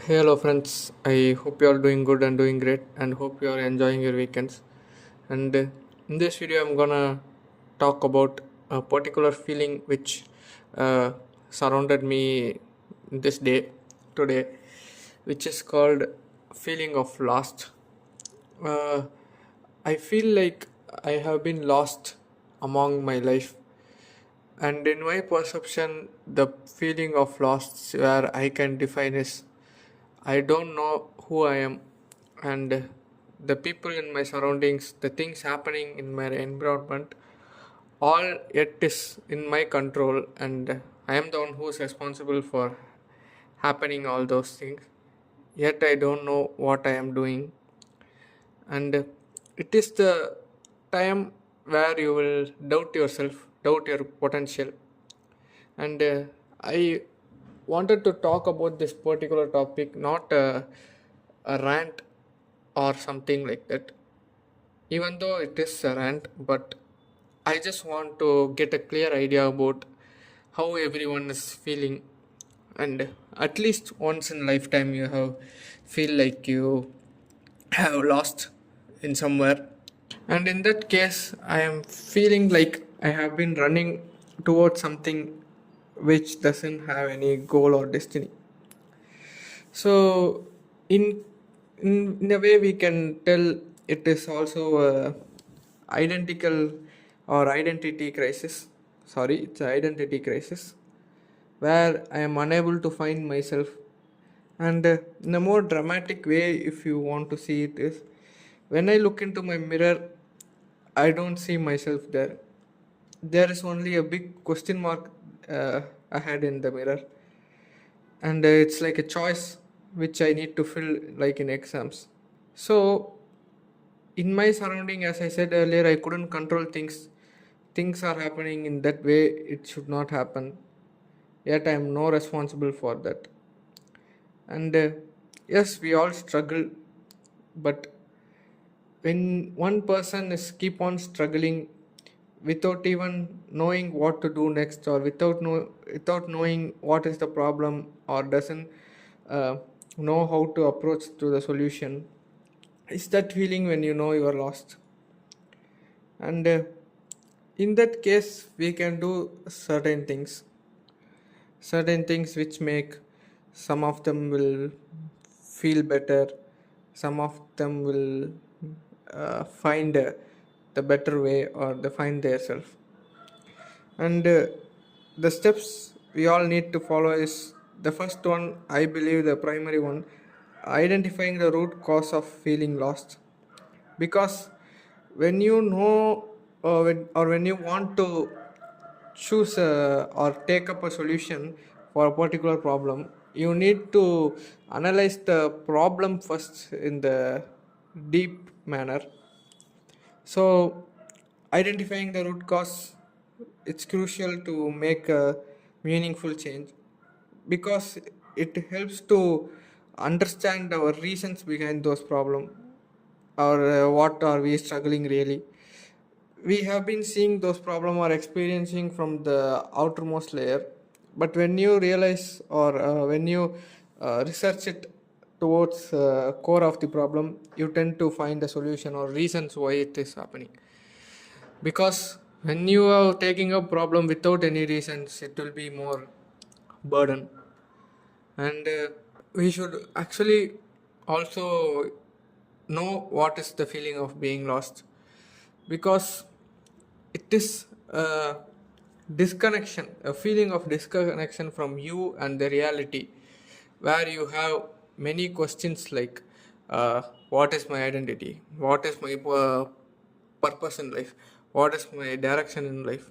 Hey, hello friends. I hope you are doing good and doing great, and hope you are enjoying your weekends. And in this video, I'm gonna talk about a particular feeling which uh, surrounded me this day today, which is called feeling of lost. Uh, I feel like I have been lost among my life, and in my perception, the feeling of lost where I can define is I don't know who I am, and the people in my surroundings, the things happening in my environment, all yet is in my control, and I am the one who is responsible for happening all those things. Yet I don't know what I am doing, and it is the time where you will doubt yourself, doubt your potential, and I wanted to talk about this particular topic, not a rant or something like that, even though it is a rant, but I just want to get a clear idea about how everyone is feeling. And at least once in lifetime you have feel like you have lost in somewhere, and in that case I am feeling like I have been running towards something which doesn't have any goal or destiny. So in in a way we can tell it is also a identical or identity crisis. Sorry, it's an identity crisis where I am unable to find myself. And in a more dramatic way, if you want to see it, is when I look into my mirror, I don't see myself there. There is only a big question mark ahead in the mirror, and it's like a choice which I need to fill like in exams. So in my surrounding, as I said earlier, I couldn't control things. Things are happening in that way it should not happen. Yet I am no responsible for that. And yes, we all struggle, but when one person is keep on struggling without even knowing what to do next, or without knowing what is the problem, or doesn't uh, know how to approach to the solution, it's that feeling when you know you are lost. And in that case we can do certain things which make some of them will feel better, some of them will find the better way, or they find their self. And the steps we all need to follow is the first one, I believe the primary one, identifying the root cause of feeling lost. Because when you know, or when you want to choose or take up a solution for a particular problem, you need to analyze the problem first in the deep manner. So identifying the root cause, it's crucial to make a meaningful change, because it helps to understand our reasons behind those problems, or what are we struggling really. We have been seeing those problems or experiencing from the outermost layer, but when you realize, or when you research it towards core of the problem, you tend to find the solution or reasons why it is happening. Because when you are taking a problem without any reasons, it will be more burden. And we should actually also know what is the feeling of being lost, because it is a disconnection, a feeling of disconnection from you and the reality, where you have many questions like, what is my identity, what is my purpose in life, what is my direction in life.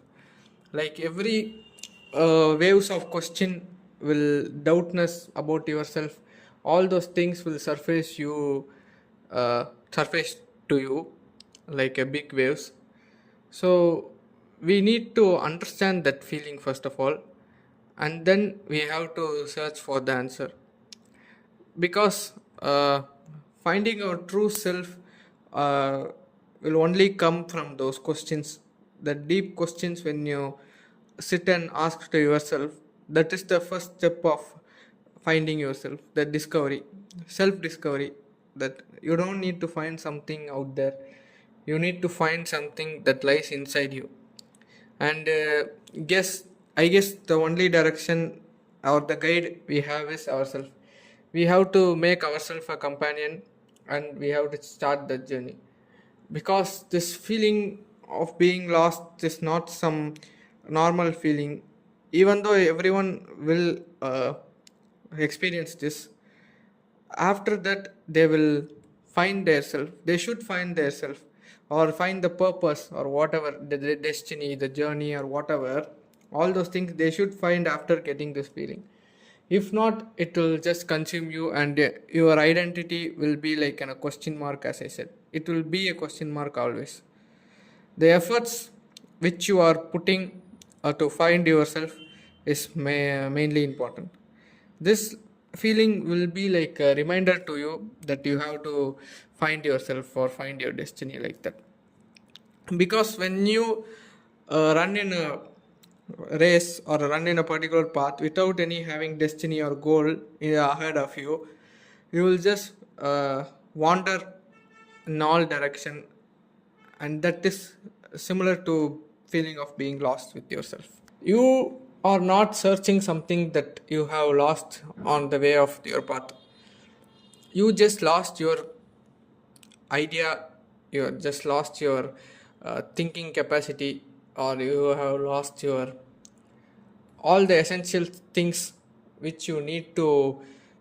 Like every waves of question will doubtness about yourself, all those things will surface to you like a big waves. So we need to understand that feeling first of all, and then we have to search for the answer. Because finding our true self uh, will only come from those questions, the deep questions. When you sit and ask to yourself, that is the first step of finding yourself, the discovery, self discovery, that you don't need to find something out there, you need to find something that lies inside you. And guess I guess the only direction or the guide we have is ourselves. We have to make ourselves a companion, and we have to start the journey, because this feeling of being lost is not some normal feeling. Even though everyone will experience this, after that they will find their self, they should find their self, or find the purpose, or whatever, the destiny, the journey, or whatever, all those things they should find after getting this feeling. If not, it will just consume you, and your identity will be like a question mark. As I said, it will be a question mark always. The efforts which you are putting to find yourself is mainly important. This feeling will be like a reminder to you that you have to find yourself or find your destiny, like that. Because when you run in a race or run in a particular path without any having destiny or goal ahead of you, you will just wander in all direction, and that is similar to feeling of being lost with yourself. You are not searching something that you have lost on the way of your path. You just lost your idea, you just lost your thinking capacity, or you have lost your all the essential things which you need to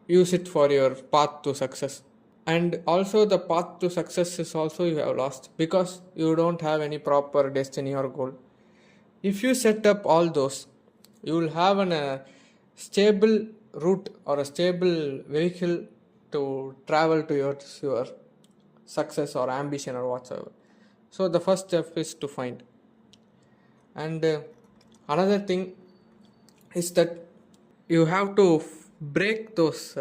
use it for your path to success. And also the path to success is also you have lost, because you don't have any proper destiny or goal. If you set up all those, you will have a stable route or a stable vehicle to travel to your success or ambition or whatsoever. So the first step is to find. And another thing is that you have to break those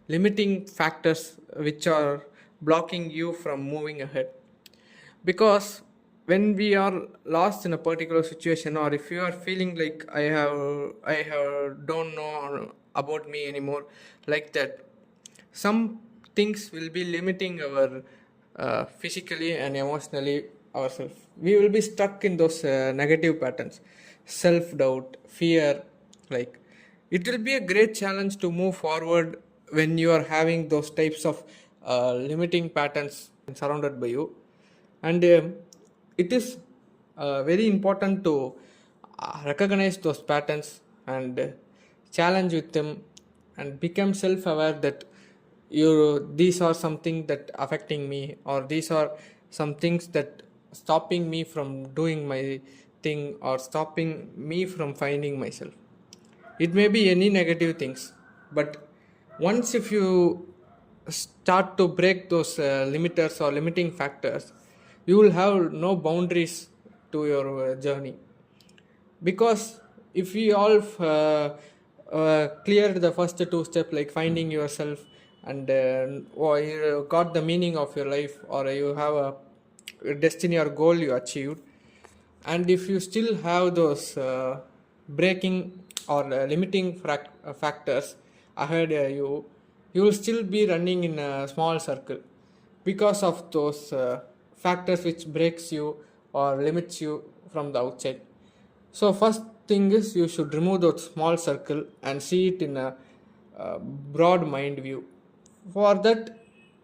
limiting factors which are blocking you from moving ahead. Because when we are lost in a particular situation, or if you are feeling like I have don't know about me anymore, like that, some things will be limiting our physically and emotionally ourselves. We will be stuck in those negative patterns, self doubt, fear. Like, it will be a great challenge to move forward when you are having those types of limiting patterns surrounded by you. And it is very important to recognize those patterns and challenge with them, and become self-aware that these are something that affecting me, or these are some things that stopping me from doing my thing, or stopping me from finding myself. It may be any negative things, but once if you start to break those limiters or limiting factors, you will have no boundaries to your journey. Because if we all cleared the first two steps, like finding yourself, and or you got the meaning of your life, or you have a destiny or goal you achieved, and if you still have those breaking or limiting factors ahead you will still be running in a small circle, because of those factors which breaks you or limits you from the outside. So first thing is, you should remove that small circle and see it in a broad mind view. For that,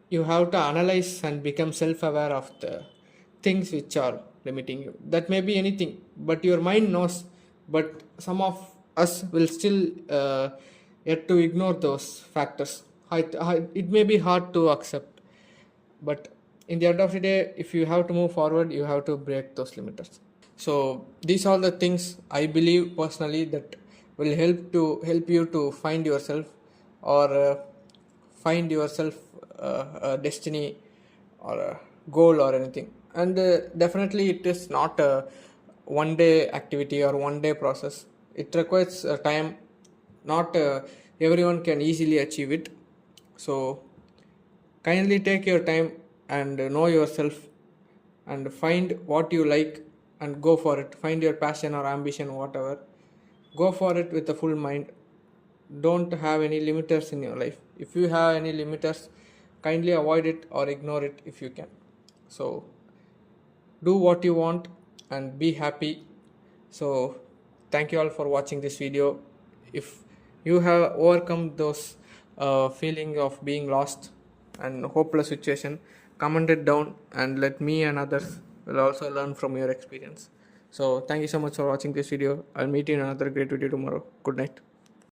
you have to analyze and become self-aware of the things which are limiting you. That may be anything, but your mind knows. But some of us will still yet to ignore those factors. It may be hard to accept, but in the end of the day, if you have to move forward, you have to break those limiters. So these are the things I believe personally that will help you to find yourself, or find yourself a destiny or a goal or anything. And definitely it is not a one day activity or one day process. It requires time. Not everyone can easily achieve it. So kindly take your time and know yourself, and find what you like and go for it. Find your passion or ambition, whatever. Go for it with a full mind. don't have any limiters in your life. If you have any limiters, kindly avoid it or ignore it if you can. So do what you want and be happy. So thank you all for watching this video. If you have overcome those feeling of being lost and hopeless situation, comment it down and let me and others will also learn from your experience. So thank you so much for watching this video. I'll meet you in another great video tomorrow. Good night.